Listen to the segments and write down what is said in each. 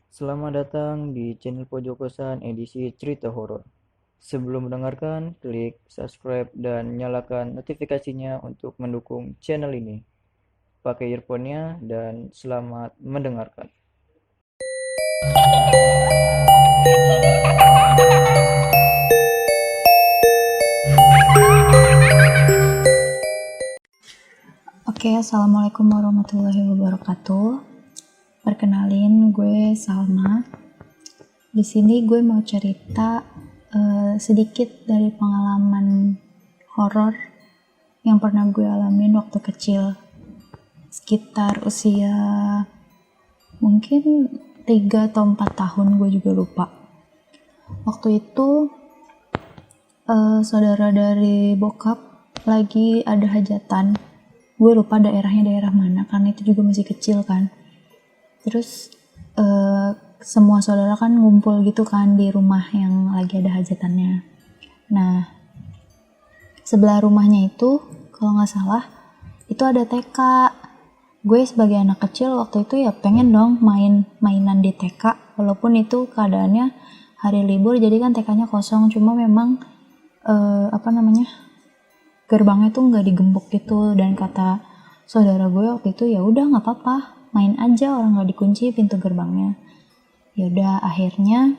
Selamat datang di channel Pojok Kosan edisi cerita horor. Sebelum mendengarkan, klik subscribe dan nyalakan notifikasinya untuk mendukung channel ini. Pakai earphone-nya dan selamat mendengarkan. Oke, assalamualaikum warahmatullahi wabarakatuh. Perkenalin, gue Salma. Di sini gue mau cerita sedikit dari pengalaman horor yang pernah gue alamin waktu kecil. Sekitar usia mungkin 3 atau 4 tahun, gue juga lupa. Waktu itu saudara dari bokap lagi ada hajatan. Gue lupa daerahnya daerah mana karena itu juga masih kecil kan. Terus semua saudara kan ngumpul gitu kan di rumah yang lagi ada hajatannya. Nah, sebelah rumahnya itu kalau nggak salah itu ada TK. Gue sebagai anak kecil waktu itu ya pengen dong mainan di TK, walaupun itu keadaannya hari libur jadi kan TK-nya kosong. Cuma memang gerbangnya tuh nggak digembok gitu, dan kata saudara gue waktu itu ya udah nggak apa-apa, main aja, orang nggak dikunci pintu gerbangnya. Ya udah, akhirnya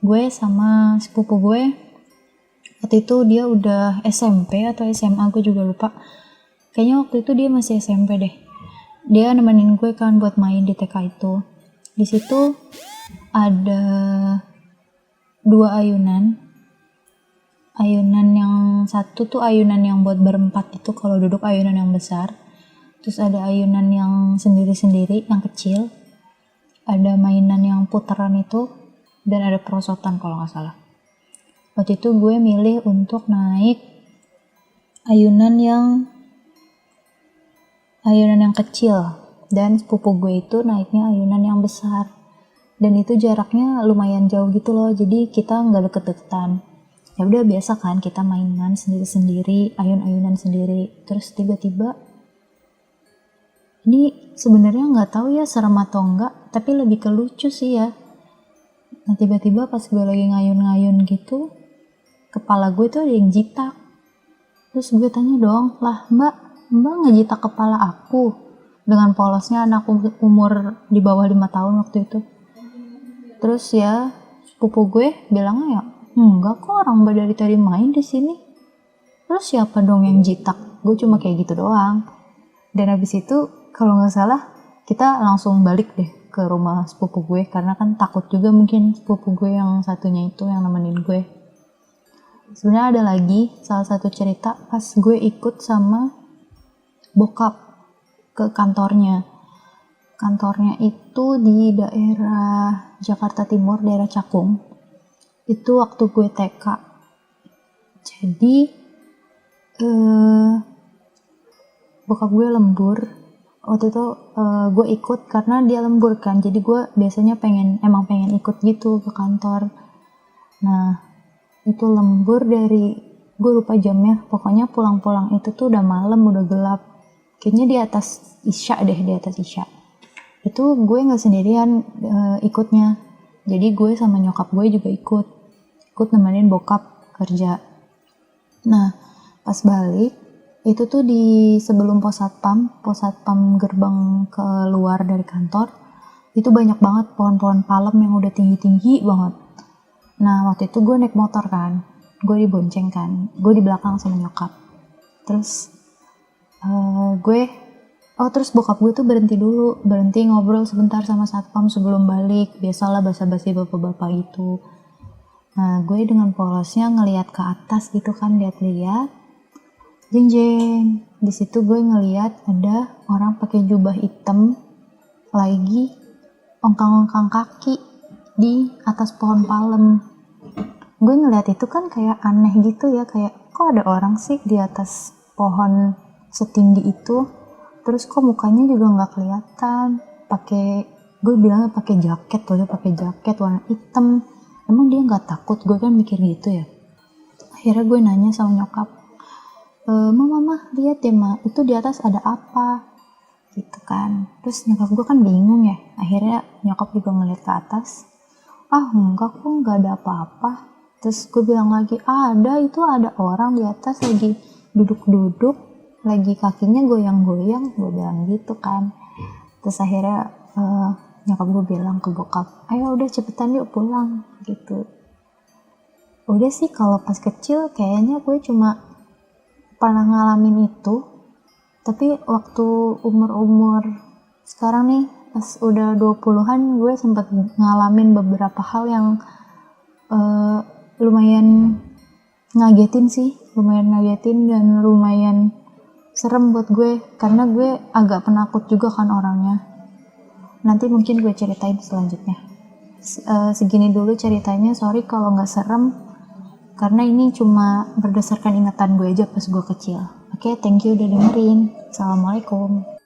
gue sama sepupu gue waktu itu dia udah SMP atau SMA, gue juga lupa. Kayaknya waktu itu dia masih SMP deh. Dia nemenin gue kan buat main di TK itu. Di situ ada 2 ayunan. Ayunan yang satu tuh ayunan yang buat berempat itu kalau duduk, ayunan yang besar. Terus ada ayunan yang sendiri-sendiri, yang kecil. Ada mainan yang putaran itu, dan ada perosotan kalau nggak salah. Waktu itu gue milih untuk naik ayunan yang kecil, dan sepupu gue itu naiknya ayunan yang besar. Dan itu jaraknya lumayan jauh gitu loh, jadi kita nggak deket-deketan. Ya udah, biasa kan kita mainan sendiri-sendiri, ayun-ayunan sendiri. Terus tiba-tiba, ini sebenarnya nggak tahu ya serem atau enggak, tapi lebih ke lucu sih ya. Nah, tiba-tiba pas gue lagi ngayun-ngayun gitu, kepala gue tuh ada yang jitak. Terus gue tanya dong, lah mbak ngejitak kepala aku? Dengan polosnya anak umur di bawah 5 tahun waktu itu. Terus ya sepupu gue bilangnya ya, enggak kok, orang mbak dari tadi main di sini. Terus siapa dong yang jitak? Gue cuma kayak gitu doang. Dan habis itu kalau nggak salah kita langsung balik deh ke rumah sepupu gue, karena kan takut juga mungkin sepupu gue yang satunya itu yang nemenin gue. Sebenarnya ada lagi salah satu cerita pas gue ikut sama bokap ke kantornya. Kantornya itu di daerah Jakarta Timur, daerah Cakung. Itu waktu gue TK. Jadi bokap gue lembur. Waktu itu gue ikut karena dia lembur kan. Jadi gue biasanya emang pengen ikut gitu ke kantor. Nah, itu lembur dari, gue lupa jamnya. Pokoknya pulang-pulang itu tuh udah malam, udah gelap. Kayaknya di atas Isya deh, di atas Isya. Itu gue nggak sendirian ikutnya. Jadi gue sama nyokap gue juga ikut nemenin bokap kerja. Nah, pas balik itu tuh di sebelum pos satpam gerbang keluar dari kantor, itu banyak banget pohon-pohon palem yang udah tinggi-tinggi banget. Nah, waktu itu gue naik motor kan, gue dibonceng kan, gue di belakang sama nyokap. Terus terus bokap gue tuh berhenti ngobrol sebentar sama satpam sebelum balik. Biasalah basa-basi bapak-bapak gitu. Nah, gue dengan polosnya ngelihat ke atas gitu kan, lihat-lihat. Jeng. Di situ gue ngelihat ada orang pakai jubah hitam lagi ongkang-ongkang kaki di atas pohon palem. Gue ngelihat itu kan kayak aneh gitu ya, kayak kok ada orang sih di atas pohon setinggi itu. Terus kok mukanya juga nggak kelihatan. Gue bilangnya pakai jaket warna hitam. Emang dia nggak takut? Gue kan mikir gitu ya. Akhirnya gue nanya sama nyokap, mama lihat deh ma, itu di atas ada apa gitu kan. Terus nyokap gue kan bingung ya, akhirnya nyokap juga ngeliat ke atas, enggak kok, nggak ada apa-apa. Terus gue bilang lagi, ada orang di atas lagi duduk-duduk, lagi kakinya goyang-goyang, gue bilang gitu kan. Terus akhirnya nyokap gue bilang ke bokap, ayo udah cepetan yuk pulang gitu. Udah sih, kalau pas kecil kayaknya gue cuma pernah ngalamin itu, tapi waktu umur sekarang nih pas udah 20-an gue sempat ngalamin beberapa hal yang lumayan ngagetin dan lumayan serem buat gue, karena gue agak penakut juga kan orangnya. Nanti mungkin gue ceritain selanjutnya. Segini dulu ceritanya, sorry kalau nggak serem, karena ini cuma berdasarkan ingatan gue aja pas gue kecil. Oke, thank you udah dengerin. Assalamualaikum.